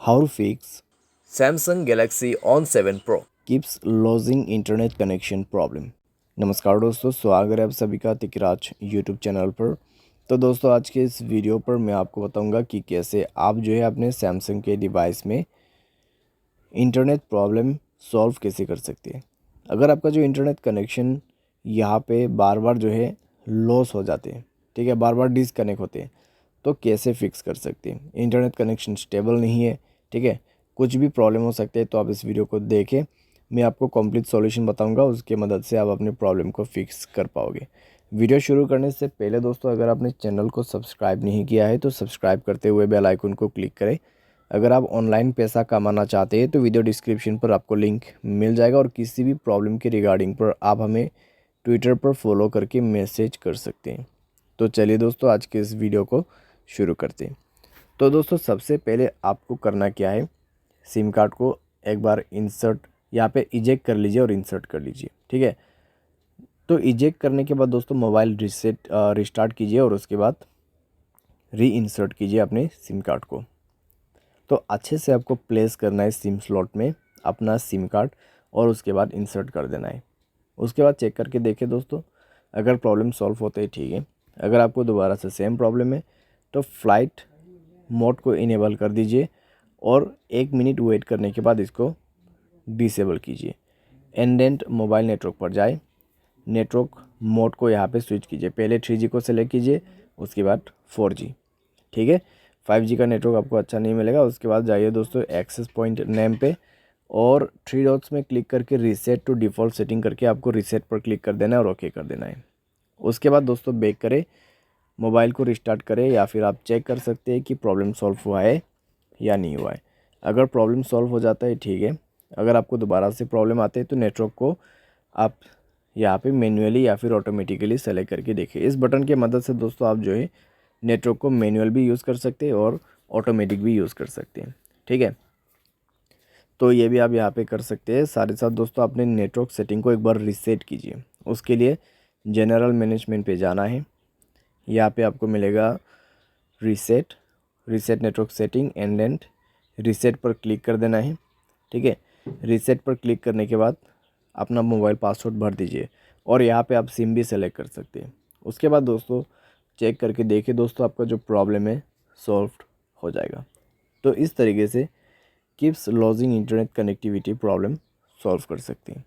How to fix Samsung Galaxy On7 Pro। keeps losing internet connection problem। नमस्कार दोस्तों, स्वागत है आप सभी का तिकराज यूट्यूब चैनल पर। तो दोस्तों, आज के इस वीडियो पर मैं आपको बताऊंगा कि कैसे आप जो है अपने सैमसंग के डिवाइस में इंटरनेट प्रॉब्लम सॉल्व कैसे कर सकते हैं। अगर आपका जो इंटरनेट कनेक्शन यहाँ पे बार बार जो है लॉस हो जाते हैं, ठीक है, बार बार डिसकनेक्ट होते हैं, तो कैसे फिक्स कर सकते हैं। इंटरनेट कनेक्शन स्टेबल नहीं है, ठीक है, कुछ भी प्रॉब्लम हो सकते हैं। तो आप इस वीडियो को देखें, मैं आपको कंप्लीट सॉल्यूशन बताऊंगा, उसके मदद से आप अपने प्रॉब्लम को फिक्स कर पाओगे। वीडियो शुरू करने से पहले दोस्तों, अगर आपने चैनल को सब्सक्राइब नहीं किया है तो सब्सक्राइब करते हुए बेल आइकन को क्लिक करें। अगर आप ऑनलाइन पैसा कमाना चाहते हैं तो वीडियो डिस्क्रिप्शन पर आपको लिंक मिल जाएगा, और किसी भी प्रॉब्लम के रिगार्डिंग पर आप हमें ट्विटर पर फॉलो करके मैसेज कर सकते हैं। तो चलिए दोस्तों, आज के इस वीडियो को शुरू करते हैं। तो दोस्तों, सबसे पहले आपको करना क्या है, सिम कार्ड को एक बार इंसर्ट यहाँ पे इजेक्ट कर लीजिए और इंसर्ट कर लीजिए, ठीक है। तो इजेक्ट करने के बाद दोस्तों मोबाइल रिस्टार्ट कीजिए और उसके बाद री इंसर्ट कीजिए अपने सिम कार्ड को। तो अच्छे से आपको प्लेस करना है सिम स्लॉट में अपना सिम कार्ड, और उसके बाद इंसर्ट कर देना है। उसके बाद चेक करके देखें दोस्तों, अगर प्रॉब्लम सॉल्व होते है ठीक है। अगर आपको दोबारा से सेम प्रॉब्लम है तो फ्लाइट मोड को इनेबल कर दीजिए, और 1 मिनट वेट करने के बाद इसको डिसेबल कीजिए। एंडेंट मोबाइल नेटवर्क पर जाए, नेटवर्क मोड को यहाँ पे स्विच कीजिए। पहले 3G को सेलेक्ट कीजिए, उसके बाद 4G, ठीक है। 5G का नेटवर्क आपको अच्छा नहीं मिलेगा। उसके बाद जाइए दोस्तों एक्सेस पॉइंट नेम पे, और 3 डॉट्स में क्लिक करके रीसेट टू डिफ़ॉल्ट सेटिंग करके आपको रीसेट पर क्लिक कर देना है और ओके कर देना है। उसके बाद दोस्तों बैक करें, मोबाइल को रिस्टार्ट करें, या फिर आप चेक कर सकते हैं कि प्रॉब्लम सॉल्व हुआ है या नहीं हुआ है। अगर प्रॉब्लम सॉल्व हो जाता है ठीक है। अगर आपको दोबारा से प्रॉब्लम आते हैं तो नेटवर्क को आप यहाँ पे मैन्युअली या फिर ऑटोमेटिकली सेलेक्ट करके देखिए। इस बटन की मदद से दोस्तों आप जो है नेटवर्क को मैनुअल भी यूज़ कर सकते हैं और ऑटोमेटिक भी यूज़ कर सकते हैं, ठीक है। तो ये भी आप यहाँ पे कर सकते हैं। साथ ही साथ दोस्तों अपने नेटवर्क सेटिंग को एक बार रीसेट कीजिए। उसके लिए जनरल मैनेजमेंट पे जाना है। यहाँ पे आपको मिलेगा reset network setting and reset पर क्लिक कर देना है, ठीक है। रीसेट पर क्लिक करने के बाद अपना मोबाइल पासवर्ड भर दीजिए, और यहाँ पे आप सिम भी सेलेक्ट कर सकते हैं। उसके बाद दोस्तों चेक करके देखिए दोस्तों, आपका जो प्रॉब्लम है सॉल्व हो जाएगा। तो इस तरीके से keeps lodging internet connectivity problem solve कर सकते हैं।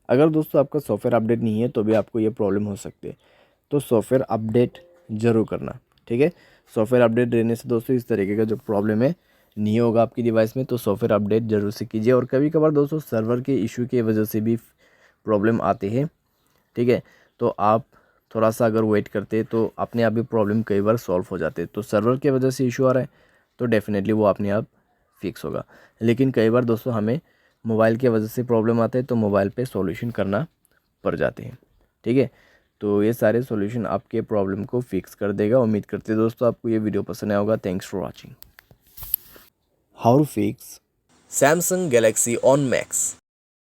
अगर दोस्तों आपका सॉफ्टवेयर अपडेट नहीं है तो भी आपको ये प्रॉब्लम हो सकती है, तो सॉफ्टवेयर अपडेट ज़रूर करना, ठीक है। सॉफ्टवेयर अपडेट रहने से दोस्तों इस तरीके का जो प्रॉब्लम है नहीं होगा आपकी डिवाइस में। तो सॉफ्टवेयर अपडेट ज़रूर से कीजिए। और कभी कभार दोस्तों सर्वर के इशू की वजह से भी प्रॉब्लम आते हैं, ठीक है। तो आप थोड़ा सा अगर वेट करते तो अपने आप ही प्रॉब्लम कई बार सॉल्व हो जाते। तो सर्वर की वजह से इशू आ रहा है तो डेफिनेटली वो अपने आप फिक्स होगा। लेकिन कई बार दोस्तों हमें मोबाइल की वजह से प्रॉब्लम आते हैं तो मोबाइल पे सॉल्यूशन करना पड़ जाते हैं, ठीक है। तो ये सारे सॉल्यूशन आपके प्रॉब्लम को फिक्स कर देगा। उम्मीद करते हैं दोस्तों आपको ये वीडियो पसंद आया होगा। Thanks for watching. How to fix Samsung Galaxy On Max।